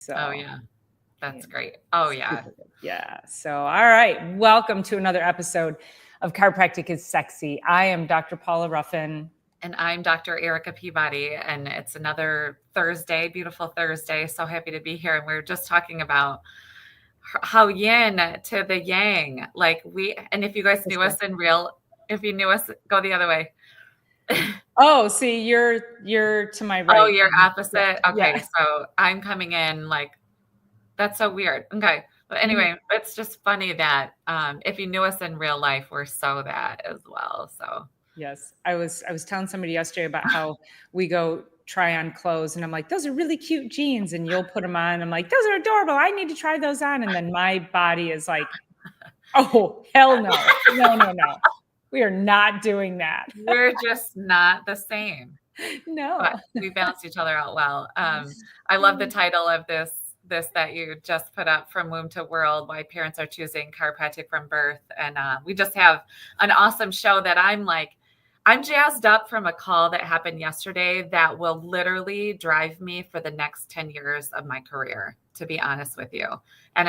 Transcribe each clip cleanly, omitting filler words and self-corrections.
So, oh yeah, that's great. Oh yeah. Yeah. So, all right. Welcome to another episode of Chiropractic is Sexy. I am Dr. Paula Ruffin. And I'm Dr. Erica Peabody, and it's another Thursday, beautiful Thursday. So happy to be here. And we were just talking about how yin to the yang, and if you guys knew us in real, if you knew us, go the other way. Oh, see, you're to my right. Oh, you're opposite. Yeah. Okay. Yeah. So I'm coming in that's so weird. Okay. But anyway, it's just funny that if you knew us in real life, we're so that as well. So Yes. I was telling somebody yesterday about how we go try on clothes and I'm like, those are really cute jeans. And you'll put them on. I'm like, those are adorable. I need to try those on. And then my body is like, oh, hell no. No. We are not doing that. we're just not the same. No. But we balance each other out well. I love the title of this that you just put up, From Womb to World, Why Parents Are Choosing Chiropractic from Birth. And we just have an awesome show that I'm jazzed up from a call that happened yesterday that will literally drive me for the next 10 years of my career, to be honest with you. And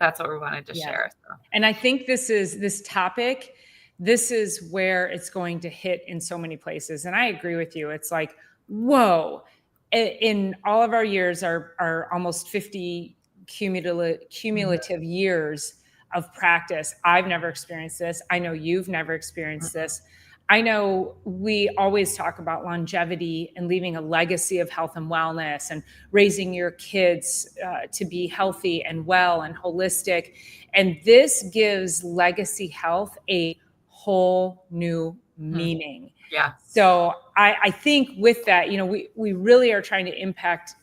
that's what we wanted to share. So. And I think this topic, this is where it's going to hit in so many places. And I agree with you. It's like, whoa, in all of our years, our almost 50 cumulative years of practice, I've never experienced this. I know you've never experienced this. I know we always talk about longevity and leaving a legacy of health and wellness and raising your kids to be healthy and well and holistic. And this gives legacy health a whole new meaning. Yeah. So I think with that, we really are trying to impact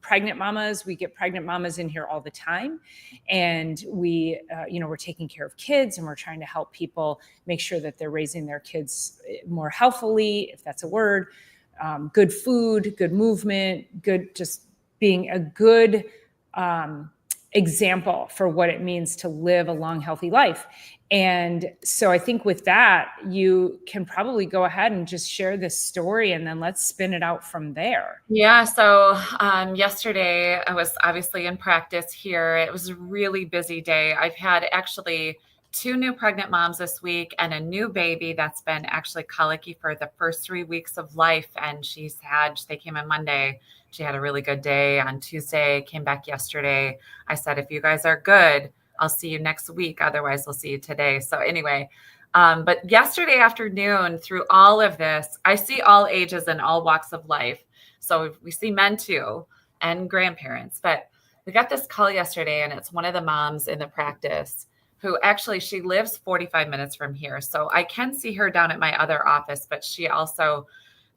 pregnant mamas. We get pregnant mamas in here all the time, and we're taking care of kids, and we're trying to help people make sure that they're raising their kids more healthily, if that's a word, good food, good movement, good, just being a good example for what it means to live a long, healthy life. And so I think with that, you can probably go ahead and just share this story, and then let's spin it out from there. Yeah. So yesterday I was obviously in practice here. It was a really busy day. I've had actually 2 new pregnant moms this week and a new baby that's been actually colicky for the first 3 weeks of life. And they came on Monday. She had a really good day on Tuesday, came back yesterday. I said, if you guys are good, I'll see you next week. Otherwise, we'll see you today. So anyway, but yesterday afternoon, through all of this, I see all ages and all walks of life. So we see men too and grandparents. But we got this call yesterday, and it's one of the moms in the practice who actually, she lives 45 minutes from here. So I can see her down at my other office, but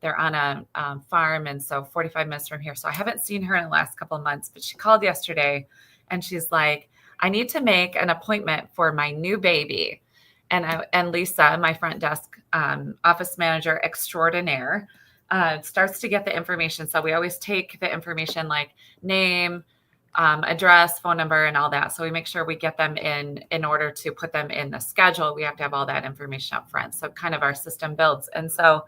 they're on a farm. And so 45 minutes from here. So I haven't seen her in the last couple of months, but she called yesterday and she's like, I need to make an appointment for my new baby. And Lisa, my front desk office manager extraordinaire, starts to get the information. So we always take the information like name, address, phone number, and all that. So we make sure we get them in order to put them in the schedule. We have to have all that information up front. So kind of our system builds. And so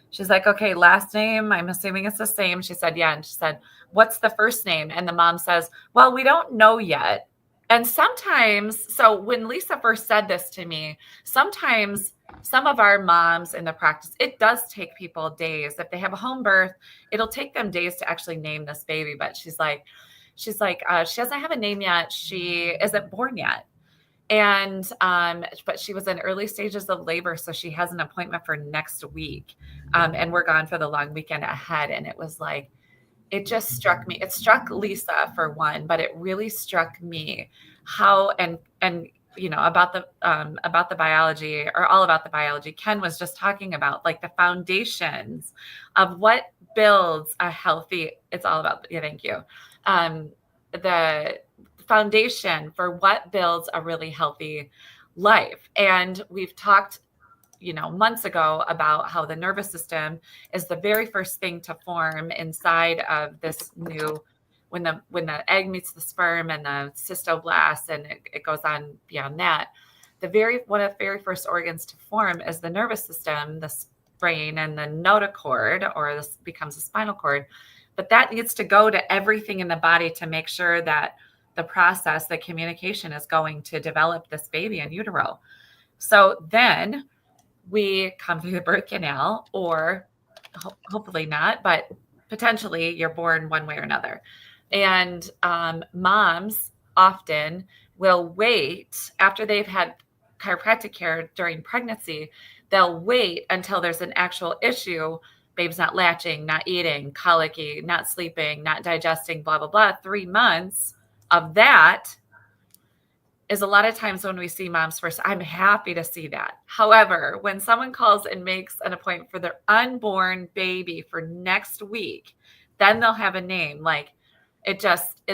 she's like, okay, last name, I'm assuming it's the same. She said, yeah. And she said, what's the first name? And the mom says, well, we don't know yet. And sometimes, so when Lisa first said this to me, sometimes some of our moms in the practice, it does take people days. If they have a home birth, it'll take them days to actually name this baby. But she's like, she doesn't have a name yet. She isn't born yet. And, but she was in early stages of labor. So she has an appointment for next week. And we're gone for the long weekend ahead. And it was like, it just struck me. It struck Lisa for one, but it really struck me how, and about the biology, or all about the biology. Ken was just talking about like the foundations of what builds a healthy, it's all about, yeah, thank you. The foundation for what builds a really healthy life. And we've talked months ago about how the nervous system is the very first thing to form inside of this new, when the egg meets the sperm and the cystoblast, and it goes on beyond that. One of the very first organs to form is the nervous system, the brain, and the notochord, or this becomes a spinal cord. but that needs to go to everything in the body to make sure that the process, the communication is going to develop this baby in utero. So then we come through the birth canal, or hopefully not, but potentially you're born one way or another. And moms often will wait after they've had chiropractic care during pregnancy. They'll wait until there's an actual issue. Baby's not latching, not eating, colicky, not sleeping, not digesting, blah, blah, blah. 3 months of that is a lot of times when we see moms first. I'm happy to see that. However, when someone calls and makes an appointment for their unborn baby for next week, then they'll have a name. Like, it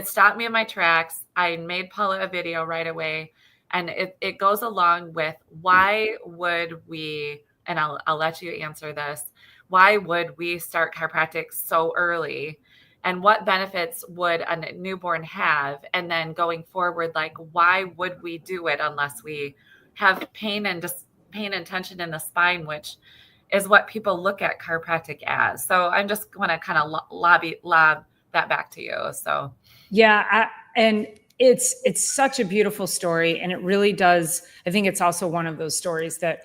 stopped me in my tracks. I made Paula a video right away. And it goes along with, why would we, and I'll let you answer this, why would we start chiropractic so early? And what benefits would a newborn have? And then going forward, like, why would we do it unless we have pain and tension in the spine, which is what people look at chiropractic as. So I'm just going to kind of lob that back to you. So yeah, and it's such a beautiful story, and it really does. I think it's also one of those stories that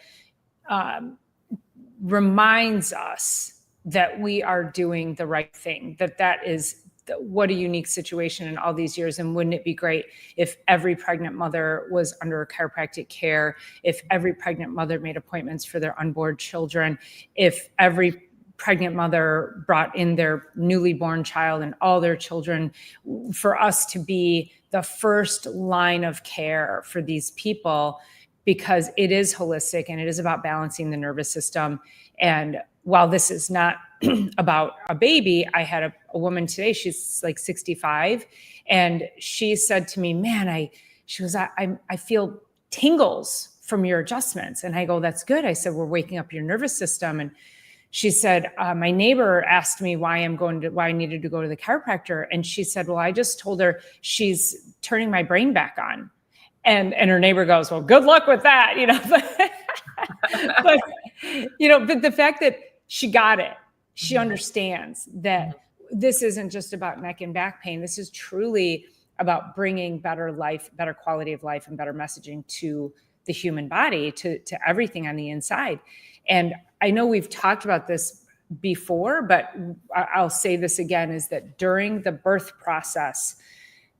reminds us that we are doing the right thing, that is what a unique situation in all these years. And wouldn't it be great if every pregnant mother was under chiropractic care, if every pregnant mother made appointments for their unborn children, if every pregnant mother brought in their newly born child and all their children, for us to be the first line of care for these people, because it is holistic and it is about balancing the nervous system. And while this is not about a baby, I had a woman today, she's like 65, and she said to me, man, I feel tingles from your adjustments. And I go, that's good. I said, we're waking up your nervous system. And she said, my neighbor asked me why I needed to go to the chiropractor. And she said, well, I just told her she's turning my brain back on. And her neighbor goes, well, good luck with that, but the fact that she got it, she understands that this isn't just about neck and back pain. This is truly about bringing better life, better quality of life, and better messaging to the human body, to everything on the inside. And I know we've talked about this before, but I'll say this again, is that during the birth process,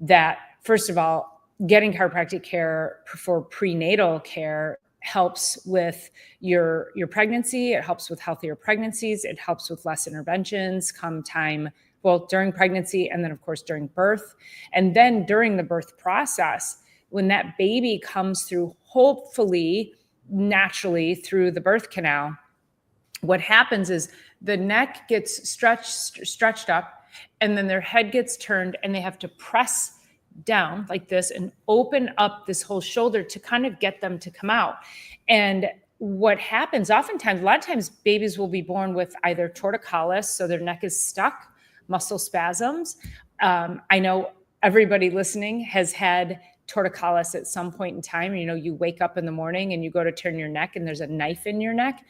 that first of all, getting chiropractic care for prenatal care helps with your pregnancy. It helps with healthier pregnancies. It helps with less interventions during pregnancy, and then of course during birth. And then during the birth process, when that baby comes through, hopefully naturally through the birth canal, what happens is the neck gets stretched up, and then their head gets turned, and they have to press down like this and open up this whole shoulder to kind of get them to come out. And what happens oftentimes, a lot of times babies will be born with either torticollis, so their neck is stuck, muscle spasms. I know everybody listening has had torticollis at some point in time. You wake up in the morning and you go to turn your neck and there's a knife in your neck.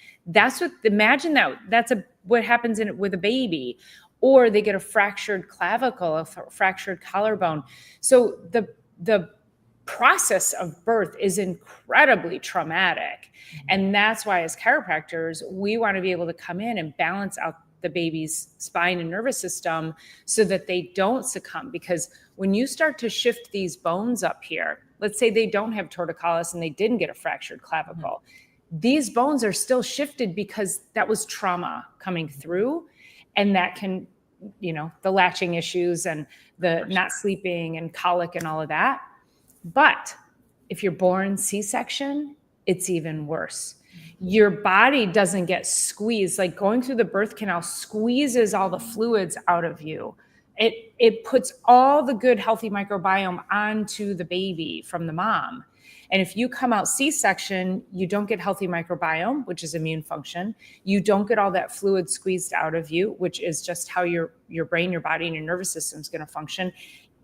Imagine that's what happens with a baby. Or they get a fractured clavicle, a fractured collarbone. So the process of birth is incredibly traumatic. And that's why as chiropractors, we want to be able to come in and balance out the baby's spine and nervous system so that they don't succumb. Because when you start to shift these bones up here, let's say they don't have torticollis and they didn't get a fractured clavicle, these bones are still shifted because that was trauma coming through. And that can, the latching issues and the not sleeping and colic and all of that. But if you're born C-section, it's even worse. Your body doesn't get squeezed. Like going through the birth canal squeezes all the fluids out of you. It puts all the good, healthy microbiome onto the baby from the mom. And if you come out C-section, you don't get healthy microbiome, which is immune function. You don't get all that fluid squeezed out of you, which is just how your brain, your body, and your nervous system is going to function.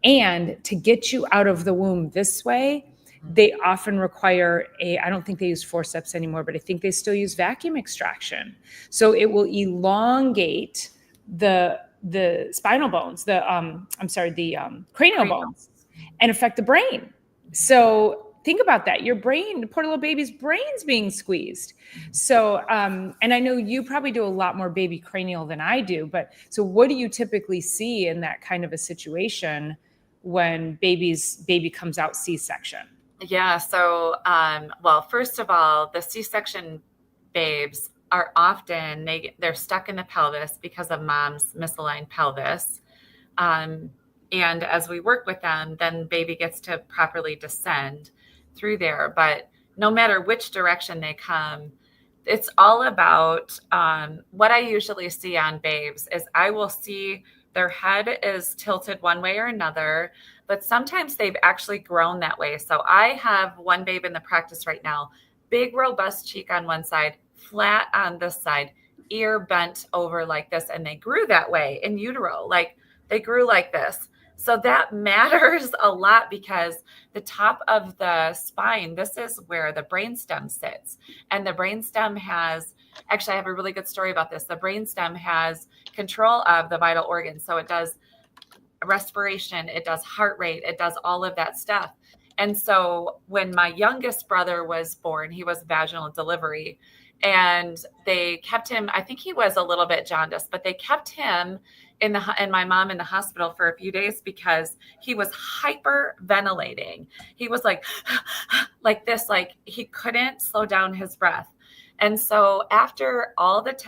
And to get you out of the womb this way, they often require I don't think they use forceps anymore, but I think they still use vacuum extraction. So it will elongate the the spinal bones, the cranial bones, and affect the brain. So think about that. Your brain, the poor little baby's brain's being squeezed. So, and I know you probably do a lot more baby cranial than I do, but so what do you typically see in that kind of a situation when baby comes out C-section? Yeah. So, well, first of all, the C-section babes are often, they're stuck in the pelvis because of mom's misaligned pelvis. And as we work with them, then baby gets to properly descend through there. But no matter which direction they come, it's all about what I usually see on babes is I will see their head is tilted one way or another, but sometimes they've actually grown that way. So I have one babe in the practice right now, big, robust cheek on one side, flat on this side, ear bent over like this. And they grew that way in utero, like they grew like this. So that matters a lot because the top of the spine, this is where the brainstem sits. And the brainstem has, actually, I have a really good story about this. The brainstem has control of the vital organs. So it does respiration, it does heart rate, it does all of that stuff. And so when my youngest brother was born, he was vaginal delivery. And they kept him, I think he was a little bit jaundiced, but they kept him and my mom in the hospital for a few days because he was hyperventilating. He was like this, like he couldn't slow down his breath. And so after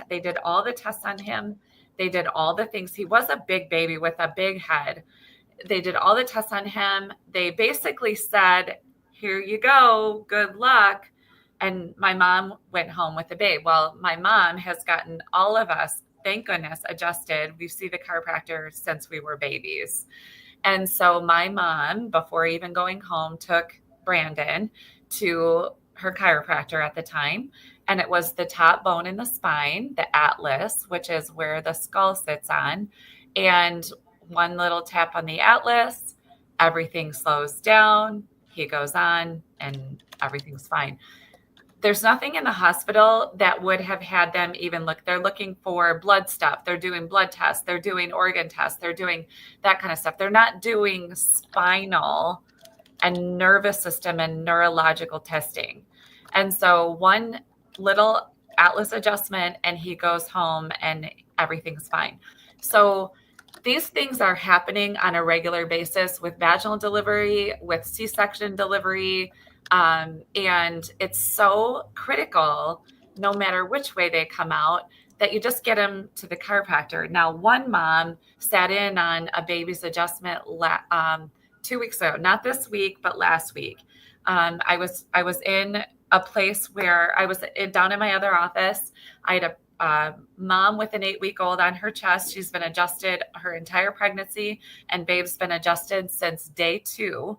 they did all the tests on him, they did all the things. He was a big baby with a big head. They did all the tests on him. They basically said, here you go, good luck. And my mom went home with the babe. Well, my mom has gotten all of us, thank goodness, adjusted. We see the chiropractor since we were babies. And so my mom, before even going home, took Brandon to her chiropractor at the time. And it was the top bone in the spine, the atlas, which is where the skull sits on. And one little tap on the atlas, everything slows down. He goes on and everything's fine. There's nothing in the hospital that would have had them even look. They're looking for blood stuff. They're doing blood tests. They're doing organ tests. They're doing that kind of stuff. They're not doing spinal and nervous system and neurological testing. And so one little atlas adjustment and he goes home and everything's fine. So these things are happening on a regular basis with vaginal delivery, with C-section delivery. And it's so critical, no matter which way they come out, that you just get them to the chiropractor. Now, one mom sat in on a baby's adjustment 2 weeks ago, not this week, but last week. I was in a place where I was down in my other office. I had a mom with an 8-week-old on her chest. She's been adjusted her entire pregnancy, and babe's been adjusted since day 2.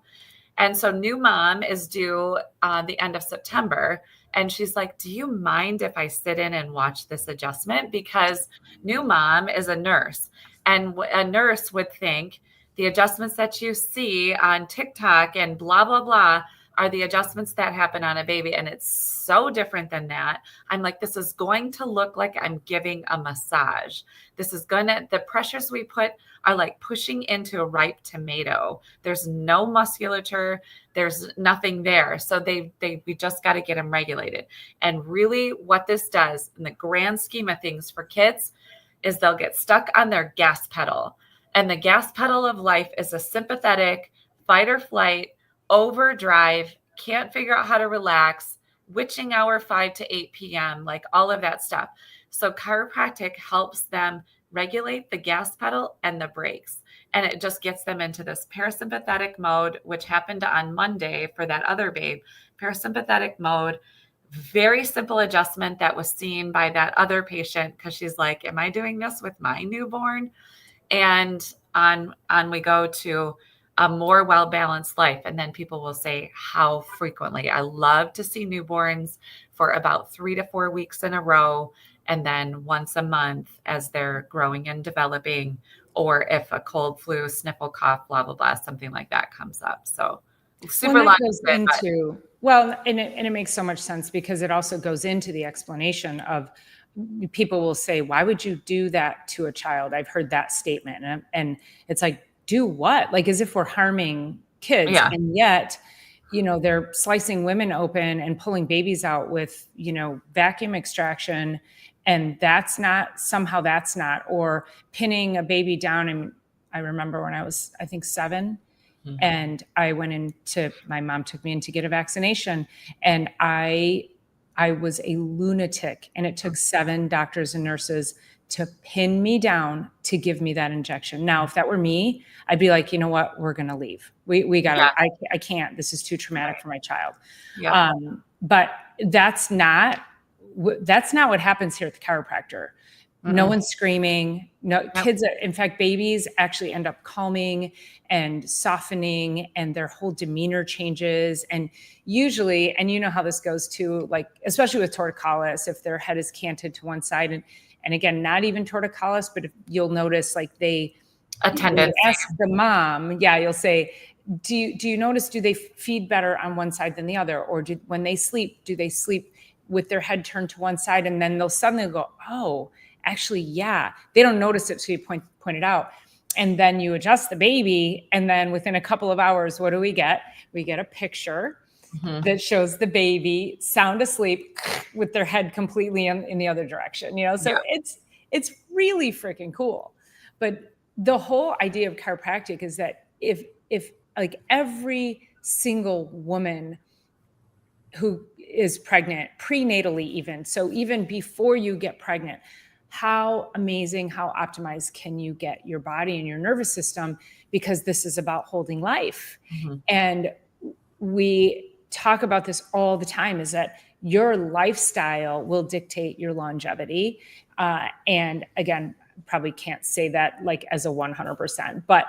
And so new mom is due the end of September. And she's like, do you mind if I sit in and watch this adjustment? Because new mom is a nurse. And a nurse would think the adjustments that you see on TikTok and blah, blah, blah are the adjustments that happen on a baby. And it's so different than that. I'm like, this is going to look like I'm giving a massage. The pressures we put are like pushing into a ripe tomato. There's no musculature. There's nothing there. So we just got to get them regulated. And really what this does in the grand scheme of things for kids is they'll get stuck on their gas pedal. And the gas pedal of life is a sympathetic fight or flight, overdrive, can't figure out how to relax, witching hour 5 to 8 p.m., like all of that stuff. So chiropractic helps them regulate the gas pedal and the brakes. And it just gets them into this parasympathetic mode, which happened on Monday for that other babe. Parasympathetic mode, very simple adjustment that was seen by that other patient because she's like, am I doing this with my newborn? And on we go to a more well-balanced life. And then people will say how frequently. I love to see newborns for about 3 to 4 weeks in a row. And then once a month as they're growing and developing, or if a cold, flu, sniffle, cough, blah, blah, blah, something like that comes up. So super long. And it makes so much sense because it also goes into the explanation of people will say, why would you do that to a child? I've heard that statement. And it's like, do what? Like, as if we're harming kids. Yeah. And yet, they're slicing women open and pulling babies out with, vacuum extraction. And that's not, or pinning a baby down. And I remember when I was, I think 7, and I went into, my mom took me in to get a vaccination, and I was a lunatic, and it took 7 doctors and nurses to pin me down to give me that injection. Now, if that were me, I'd be like, you know what, we're going to leave. We got to, I can't, this is too traumatic for my child. Yeah. But that's not what happens here at the chiropractor. No one's screaming. No kids. In fact, babies actually end up calming and softening, and their whole demeanor changes. And usually, and you know how this goes too, like, especially with torticollis, if their head is canted to one side, and again, not even torticollis, but if you'll notice, like, they ask the mom, you'll say, do you notice, do they feed better on one side than the other? Or when they sleep, do they sleep with their head turned to one side? And then they'll suddenly go, oh, actually, yeah. They don't notice it, so you point it out. And then you adjust the baby, and then within a couple of hours, what do we get? We get a picture that shows the baby sound asleep with their head completely in the other direction. So it's really freaking cool. But the whole idea of chiropractic is that if like every single woman who is pregnant, prenatally even, so even before you get pregnant, how amazing, how optimized can you get your body and your nervous system? Because this is about holding life. And we talk about this all the time, is that your lifestyle will dictate your longevity. And again, probably can't say that like as a 100%, but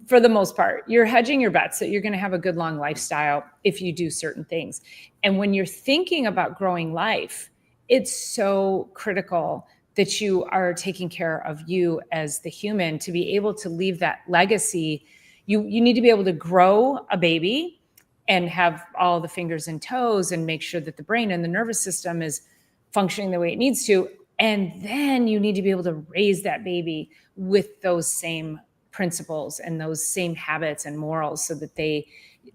for the most part, you're hedging your bets that you're going to have a good long lifestyle if you do certain things. And when you're thinking about growing life, it's so critical that you are taking care of you as the human to be able to leave that legacy. You need to be able to grow a baby and have all the fingers and toes and make sure that the brain and the nervous system is functioning the way it needs to. And then you need to be able to raise that baby with those same principles and those same habits and morals, so that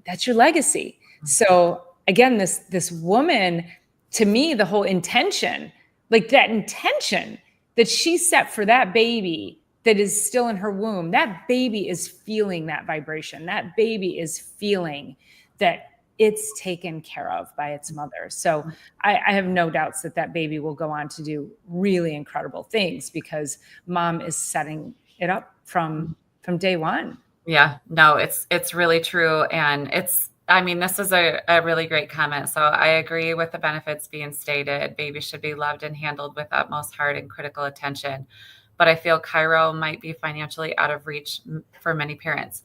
that's your legacy. So again, this woman, to me, the whole intention, like that intention that she set for that baby that is still in her womb, that baby is feeling that vibration. That baby is feeling that it's taken care of by its mother. So I have no doubts that baby will go on to do really incredible things, because mom is setting it up from day one. Yeah, no, it's really true. And this is a really great comment. So I agree with the benefits being stated. Babies should be loved and handled with utmost heart and critical attention. But I feel chiro might be financially out of reach for many parents.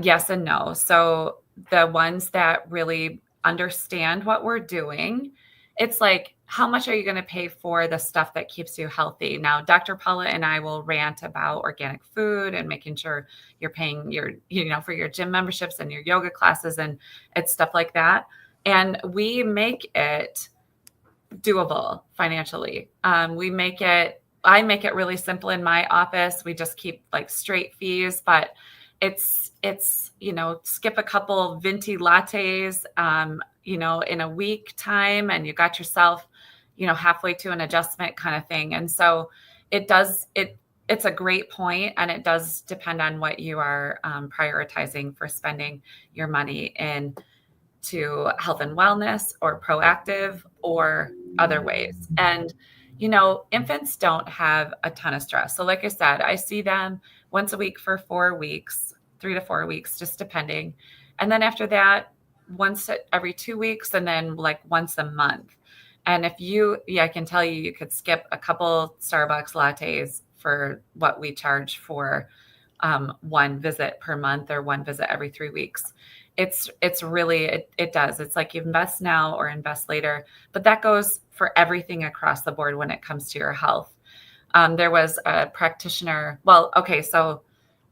Yes and no. So the ones that really understand what we're doing, it's like, how much are you going to pay for the stuff that keeps you healthy? Now, Dr. Paula and I will rant about organic food and making sure you're paying for your gym memberships and your yoga classes, and it's stuff like that. And we make it doable financially. I make it really simple in my office. We just keep like straight fees, but it's skip a couple venti lattes, in a week time, and you got yourself, halfway to an adjustment kind of thing. And so it's a great point, and it does depend on what you are prioritizing for spending your money in, to health and wellness or proactive or other ways. And, infants don't have a ton of stress. So like I said, I see them once a week for 4 weeks, 3 to 4 weeks, just depending. And then after that, once every 2 weeks, and then like once a month. And I can tell you could skip a couple Starbucks lattes for what we charge for one visit per month or one visit every 3 weeks. It's really, it does. It's like you invest now or invest later, but that goes for everything across the board when it comes to your health. There was a practitioner. Well, okay. So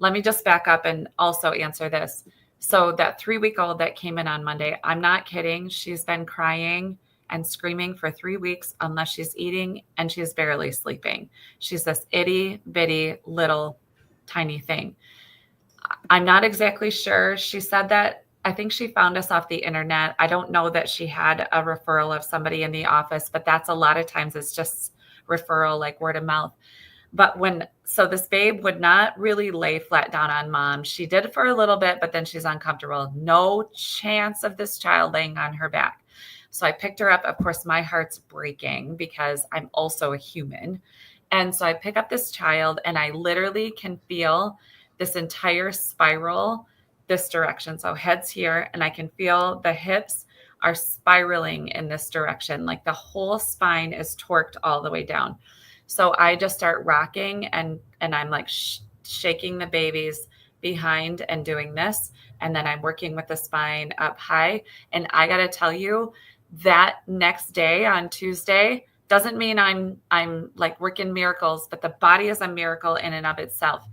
let me just back up and also answer this. So that 3-week-old that came in on Monday, I'm not kidding. She's been crying and screaming for 3 weeks unless she's eating, and she's barely sleeping. She's this itty bitty little tiny thing. I'm not exactly sure. She said that I think she found us off the internet. I don't know that she had a referral of somebody in the office, but that's a lot of times it's just referral, like word of mouth. But so this babe would not really lay flat down on mom. She did for a little bit, but then she's uncomfortable. No chance of this child laying on her back. So I picked her up. Of course, my heart's breaking because I'm also a human. And so I pick up this child and I literally can feel this entire spiral this direction. So head's here and I can feel the hips are spiraling in this direction. Like the whole spine is torqued all the way down. So I just start rocking and I'm like shaking the babies behind and doing this. And then I'm working with the spine up high. And I got to tell you that next day on Tuesday doesn't mean I'm like working miracles, but the body is a miracle in and of itself.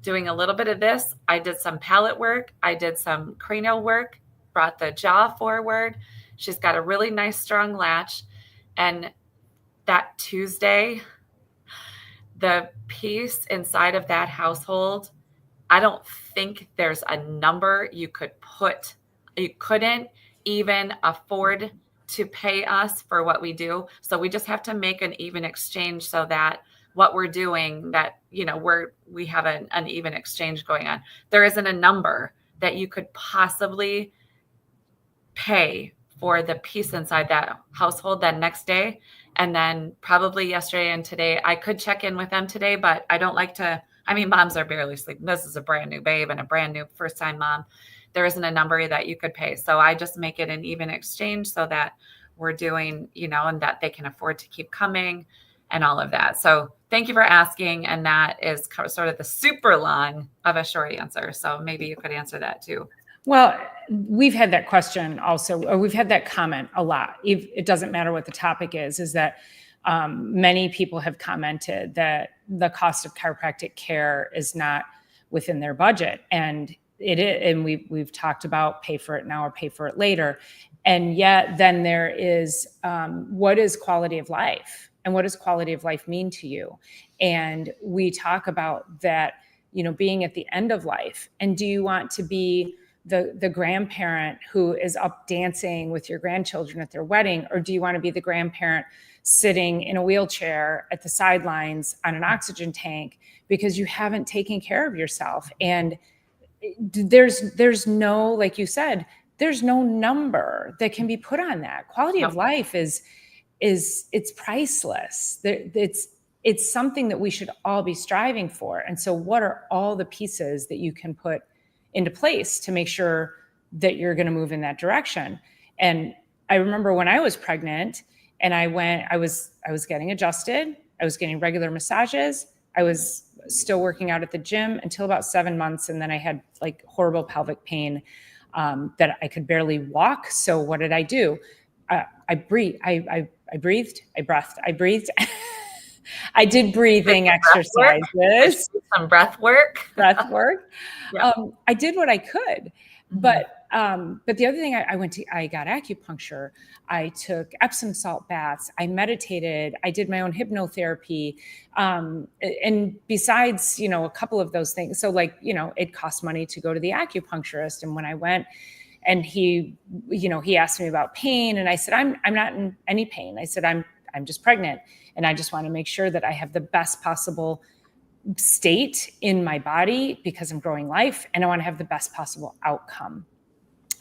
Doing a little bit of this, I did some palate work. I did some cranial work, brought the jaw forward. She's got a really nice strong latch. And that Tuesday, the peace inside of that household, I don't think there's a number you could put. You couldn't even afford to pay us for what we do. So we just have to make an even exchange so that what we're doing, that, you know, we have an even exchange going on. There isn't a number that you could possibly pay for the peace inside that household that next day. And then probably yesterday and today, I could check in with them today, but I don't like to, I mean, moms are barely sleeping. This is a brand new babe and a brand new first time mom. There isn't a number that you could pay. So I just make it an even exchange so that we're doing, you know, and that they can afford to keep coming and all of that. So thank you for asking. And that is sort of the super long of a short answer. So maybe you could answer that too. Well, we've had that question also, or we've had that comment a lot. It doesn't matter what the topic is that many people have commented that the cost of chiropractic care is not within their budget. And it is, and we've talked about pay for it now or pay for it later. And yet then there is, what is quality of life? And what does quality of life mean to you? And we talk about that, you know, being at the end of life. And do you want to be the grandparent who is up dancing with your grandchildren at their wedding? Or do you want to be the grandparent sitting in a wheelchair at the sidelines on an oxygen tank because you haven't taken care of yourself? And there's no, like you said, there's no number that can be put on that. Quality of life is it's priceless. It's something that we should all be striving for. And so what are all the pieces that you can put into place to make sure that you're going to move in that direction? And I remember when I was pregnant and I was getting adjusted, I was getting regular massages, I was still working out at the gym until about 7 months. And then I had like horrible pelvic pain that I could barely walk. So what did I do? I breathed. I breathed. I did breathing exercises. Some breath work. Yeah. I did what I could, but the other thing I got acupuncture. I took Epsom salt baths. I meditated. I did my own hypnotherapy. And besides, you know, a couple of those things. So like, you know, it cost money to go to the acupuncturist. And when I went, and he asked me about pain, and I said, I'm not in any pain. I said, I'm just pregnant, and I just want to make sure that I have the best possible state in my body because I'm growing life, and I want to have the best possible outcome.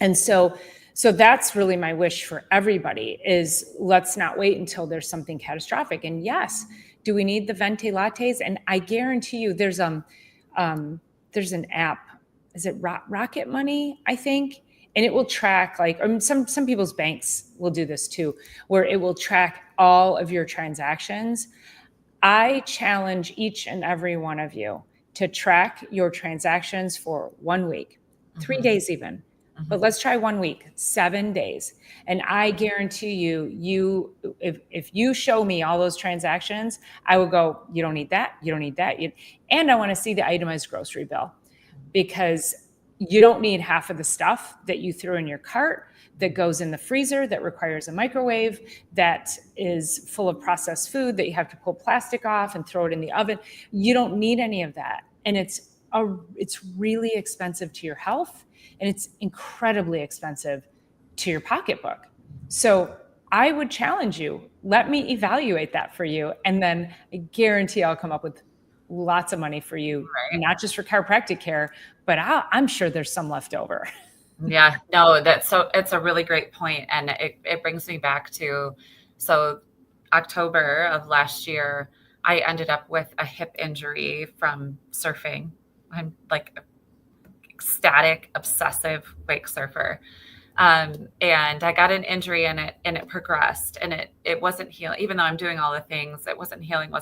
And so that's really my wish for everybody is let's not wait until there's something catastrophic. And yes, do we need the venti lattes? And I guarantee you there's an app. Is it Rocket Money, I think? And it will track, like, some people's banks will do this too, where it will track all of your transactions. I challenge each and every one of you to track your transactions for 1 week, 3 days even. But let's try 1 week, 7 days. And I guarantee you, if you show me all those transactions, I will go, you don't need that. You don't need that. And I want to see the itemized grocery bill, because You don't need half of the stuff that you threw in your cart that goes in the freezer, that requires a microwave, that is full of processed food that you have to pull plastic off and throw it in the oven. You don't need any of that. And it's really expensive to your health, and it's incredibly expensive to your pocketbook. So I would challenge you, let me evaluate that for you. And then I guarantee I'll come up with lots of money for you, Right. not just for chiropractic care, but I'm sure there's some left over. Yeah, no, it's a really great point. And it brings me back to, so October of last year, I ended up with a hip injury from surfing. I'm like ecstatic, obsessive wake surfer. And I got an injury and it progressed, and it wasn't healing. Even though I'm doing all the things, it wasn't healing.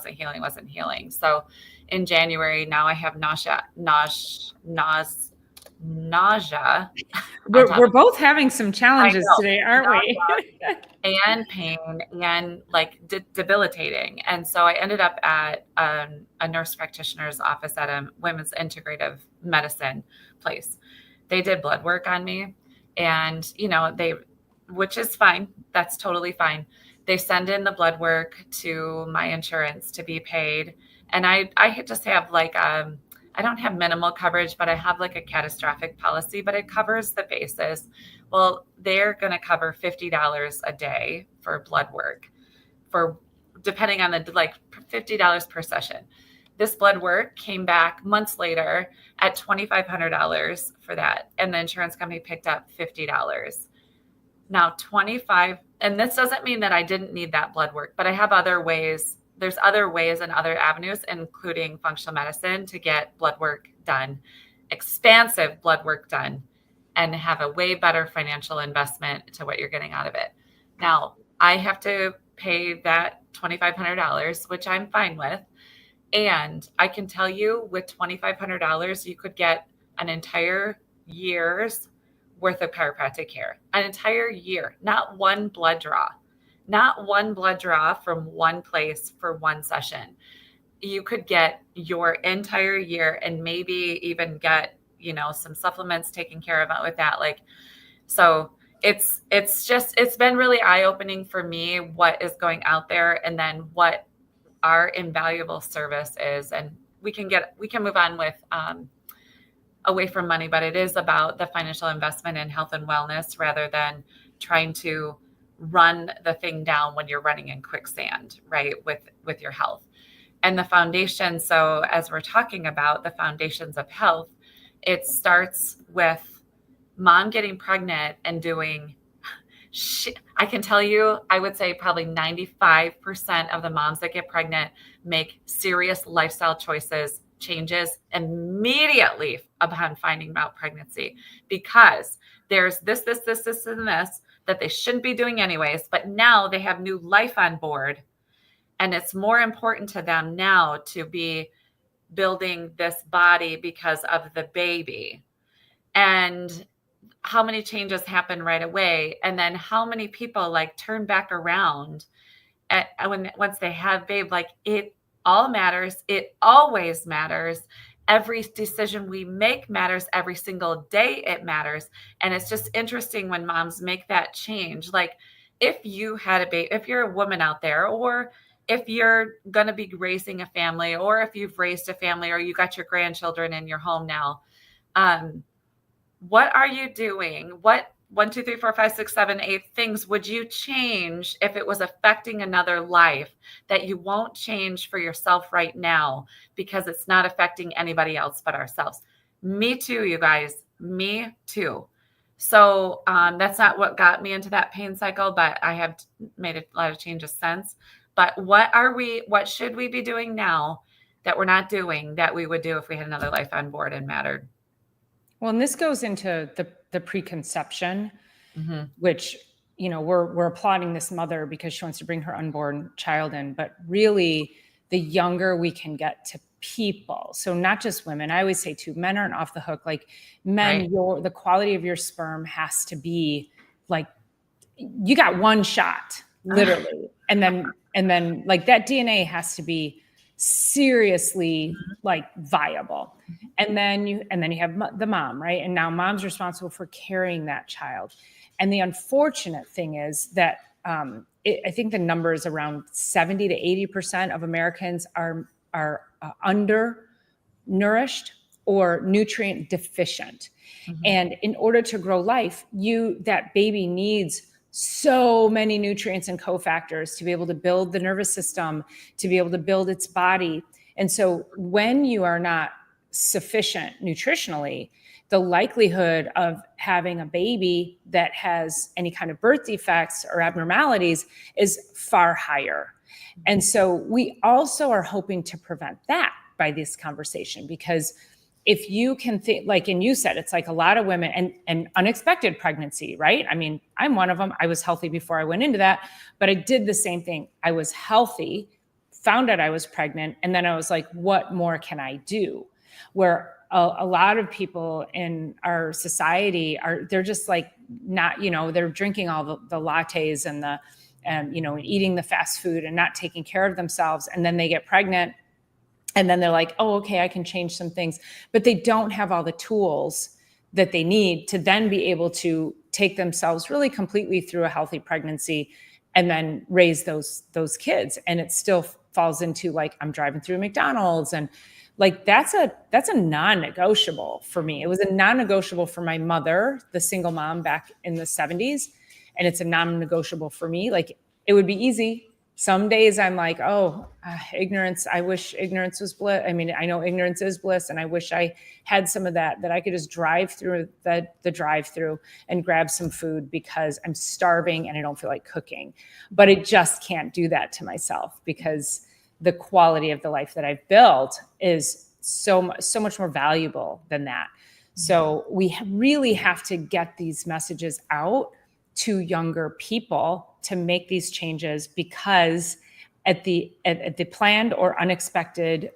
So in January, now I have nausea. We're both having some challenges know. today, aren't we? And pain and like debilitating. And so I ended up at a nurse practitioner's office at a women's integrative medicine place. They did blood work on me, and which is fine. That's totally fine. They send in the blood work to my insurance to be paid. And I just have like, I don't have minimal coverage, but I have like a catastrophic policy, but it covers the basis. Well, they're going to cover $50 a day for blood work, for depending on the like $50 per session. This blood work came back months later at $2,500 for that. And the insurance company picked up $50. Now 25, and this doesn't mean that I didn't need that blood work, but I have other ways. There's other ways and other avenues, including functional medicine, to get blood work done, expansive blood work done, and have a way better financial investment to what you're getting out of it. Now, I have to pay that $2,500, which I'm fine with. And I can tell you with $2,500, you could get an entire year's worth of chiropractic care, an entire year, not one blood draw from one place for one session. You could get your entire year and maybe even get, some supplements taken care of with that. Like, so it's been really eye-opening for me what is going out there, and then what our invaluable service is. And we can move on with, away from money, but it is about the financial investment in health and wellness rather than trying to run the thing down when you're running in quicksand, right? With your health and the foundation. So as we're talking about the foundations of health, it starts with mom getting pregnant and doing I can tell you, I would say probably 95% of the moms that get pregnant make serious lifestyle changes immediately upon finding out pregnancy, because there's this, and this that they shouldn't be doing anyways, but now they have new life on board, and it's more important to them now to be building this body because of the baby. And how many changes happen right away, and then how many people like turn back around once they have babe. Like, it all matters. It always matters. Every decision we make matters. Every single day it matters. And it's just interesting when moms make that change. Like, if you had a baby, if you're a woman out there, or if you're going to be raising a family, or if you've raised a family, or you got your grandchildren in your home now, what are you doing? What 1, 2, 3, 4, 5, 6, 7, 8 things would you change if it was affecting another life that you won't change for yourself right now because it's not affecting anybody else but ourselves? Me too, you guys. Me too. So that's not what got me into that pain cycle, but I have made a lot of changes since. But what should we be doing now that we're not doing that we would do if we had another life on board and mattered? Well, and this goes into the preconception, Mm-hmm. which, we're applauding this mother because she wants to bring her unborn child in, but really the younger we can get to people. So not just women. I always say too, men aren't off the hook. Like, men, Right. the quality of your sperm has to be like, you got one shot, literally. And then like that DNA has to be seriously like viable. And then you have the mom, right? And now mom's responsible for carrying that child. And the unfortunate thing is that I think the number is around 70 to 80% of Americans are undernourished or nutrient deficient. And in order to grow life, that baby needs so many nutrients and cofactors to be able to build the nervous system, to be able to build its body. And so when you are not sufficient nutritionally, the likelihood of having a baby that has any kind of birth defects or abnormalities is far higher. And so we also are hoping to prevent that by this conversation, because if you can think, like, and you said, it's like a lot of women and unexpected pregnancy, right? I mean, I'm one of them. I was healthy before I went into that, but I did the same thing. I was healthy, found out I was pregnant, and then I was like, what more can I do? Where a lot of people in our society they're just like not, they're drinking all the lattes and eating the fast food and not taking care of themselves. And then they get pregnant. And then they're like, oh, okay, I can change some things. But they don't have all the tools that they need to then be able to take themselves really completely through a healthy pregnancy and then raise those kids. And it still falls into like, I'm driving through McDonald's. And like, that's a non-negotiable for me. It was a non-negotiable for my mother, the single mom back in the 70s. And it's a non-negotiable for me. Like, it would be easy. Some days I'm like, ignorance. I wish ignorance was bliss. I mean, I know ignorance is bliss, and I wish I had some of that I could just drive through the drive-through and grab some food because I'm starving and I don't feel like cooking. But I just can't do that to myself because the quality of the life that I've built is so much more valuable than that. So we really have to get these messages out to younger people to make these changes, because at the planned or unexpected,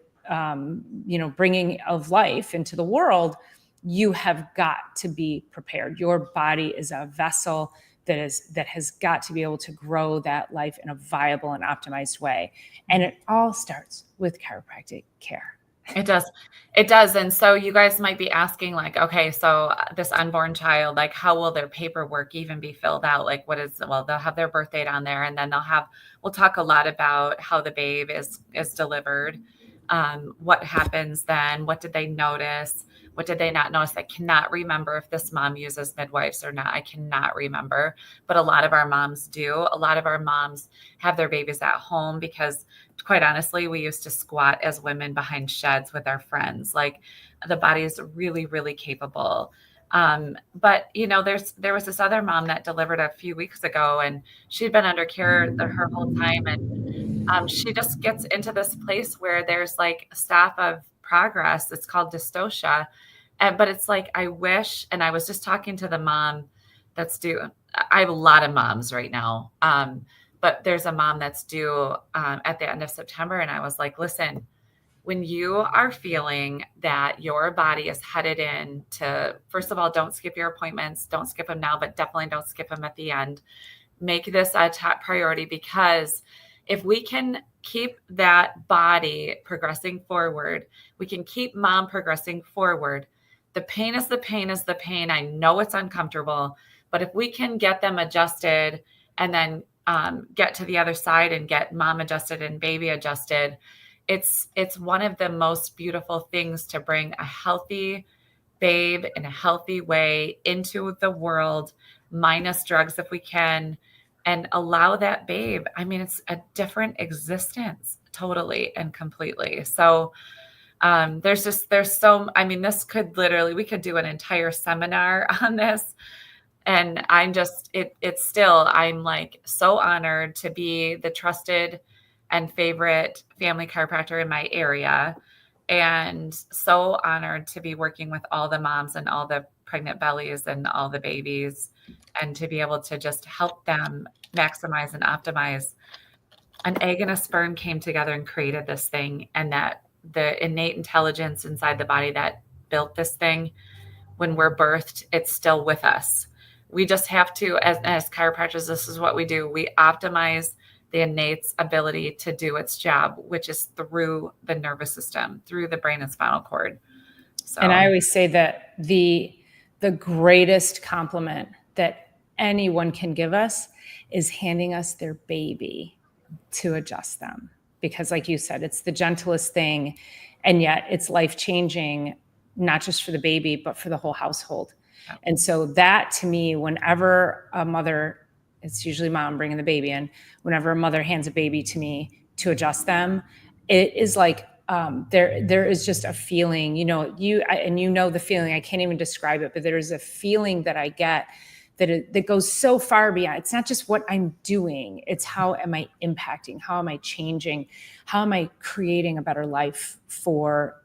bringing of life into the world, you have got to be prepared. Your body is a vessel that has got to be able to grow that life in a viable and optimized way. And it all starts with chiropractic care. It does. It does. And so you guys might be asking like, okay, so this unborn child, like how will their paperwork even be filled out? Like they'll have their birth date on there, and then we'll talk a lot about how the babe is delivered. What happens then? What did they notice? What did they not notice? I cannot remember if this mom uses midwives or not. I cannot remember, but a lot of our moms do. A lot of our moms have their babies at home because, quite honestly, we used to squat as women behind sheds with our friends. Like, the body is really, really capable. But there was this other mom that delivered a few weeks ago, and she'd been under care her whole time. And she just gets into this place where there's like a stop of progress. It's called dystocia. But it's like, I wish, and I was just talking to the mom that's due. I have a lot of moms right now. But there's a mom that's due at the end of September. And I was like, listen, when you are feeling that your body is headed in to, first of all, don't skip your appointments. Don't skip them now, but definitely don't skip them at the end. Make this a top priority, because if we can keep that body progressing forward, we can keep mom progressing forward. The pain is the pain is the pain. I know it's uncomfortable, but if we can get them adjusted and then get to the other side and get mom adjusted and baby adjusted, it's one of the most beautiful things to bring a healthy babe in a healthy way into the world, minus drugs if we can, and allow that babe. I mean, it's a different existence, totally and completely. So this could literally, we could do an entire seminar on this. And I'm like so honored to be the trusted and favorite family chiropractor in my area. And so honored to be working with all the moms and all the pregnant bellies and all the babies, and to be able to just help them maximize and optimize. An egg and a sperm came together and created this thing, and that the innate intelligence inside the body that built this thing, when we're birthed, it's still with us. We just have to, as chiropractors, this is what we do. We optimize the innate ability to do its job, which is through the nervous system, through the brain and spinal cord. So, and I always say that the greatest compliment that anyone can give us is handing us their baby to adjust them. Because like you said, it's the gentlest thing, and yet it's life-changing, not just for the baby, but for the whole household. yeah. And so that, to me, whenever a mother, it's usually mom bringing the baby in, whenever a mother hands a baby to me to adjust them, it is like, there is just a feeling, you know the feeling, I can't even describe it, but there's a feeling that I get that goes so far beyond. It's not just what I'm doing, it's how am I impacting, how am I changing, how am I creating a better life for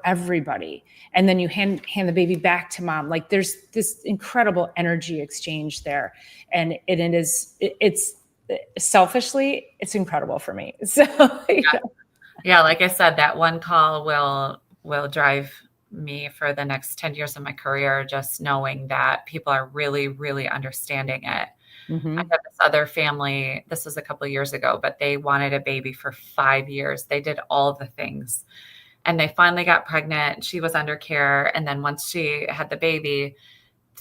everybody. And then you hand the baby back to mom. Like, there's this incredible energy exchange there, and it's selfishly, it's incredible for me. So yeah, like I said, that one call will drive me for the next 10 years of my career, just knowing that people are really, really understanding it. Mm-hmm. I had this other family, this was a couple of years ago, but they wanted a baby for 5 years. They did all the things, and they finally got pregnant. She was under care. And then once she had the baby,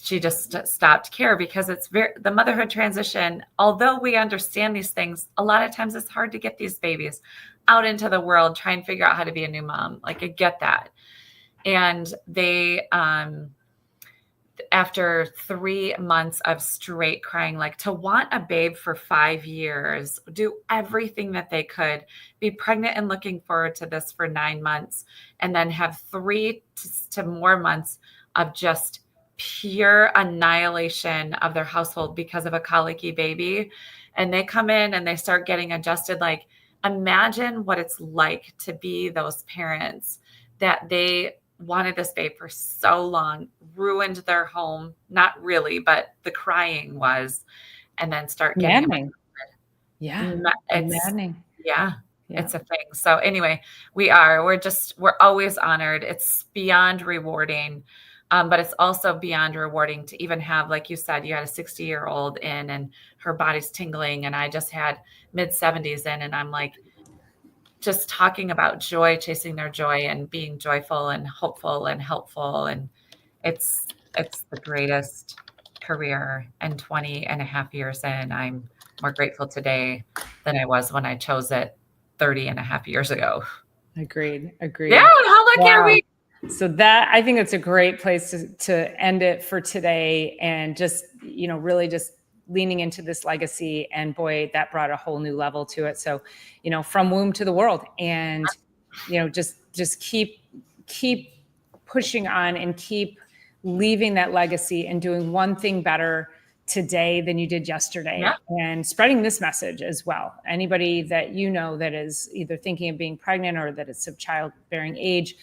she just stopped care, because the motherhood transition, although we understand these things, a lot of times it's hard to get these babies out into the world, try and figure out how to be a new mom. Like, I get that. And they, after 3 months of straight crying, like, to want a babe for 5 years, do everything that they could, be pregnant and looking forward to this for 9 months, and then have 3 to more months of just pure annihilation of their household because of a colicky baby. And they come in and they start getting adjusted. Like, imagine what it's like to be those parents that they wanted this babe for so long, ruined their home. Not really, but the crying was, and then start getting maddening. Yeah, it's maddening. yeah, Yeah. it's a thing. So anyway, we're always honored. It's beyond rewarding. But it's also beyond rewarding to even have, like you said, you had a 60-year-old in and her body's tingling, and I just had mid-70s in, and I'm like, just talking about joy, chasing their joy and being joyful and hopeful and helpful. And it's the greatest career, and 20 and a half years in, I'm more grateful today than I was when I chose it 30 and a half years ago. Agreed. Yeah. How lucky are we? So that, I think it's a great place to end it for today, and just, really just leaning into this legacy. And boy, that brought a whole new level to it. So, from womb to the world, and, just keep pushing on and keep leaving that legacy and doing one thing better today than you did yesterday. Yeah. And spreading this message as well. Anybody that that is either thinking of being pregnant or that it's of childbearing age,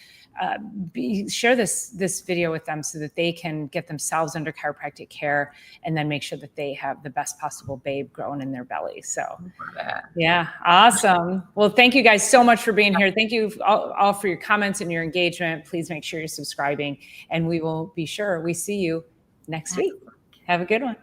share this video with them so that they can get themselves under chiropractic care, and then make sure that they have the best possible babe growing in their belly. So yeah, awesome. Well, thank you guys so much for being here. Thank you all for your comments and your engagement. Please make sure you're subscribing, and we will be sure we see you next week. Have a good one.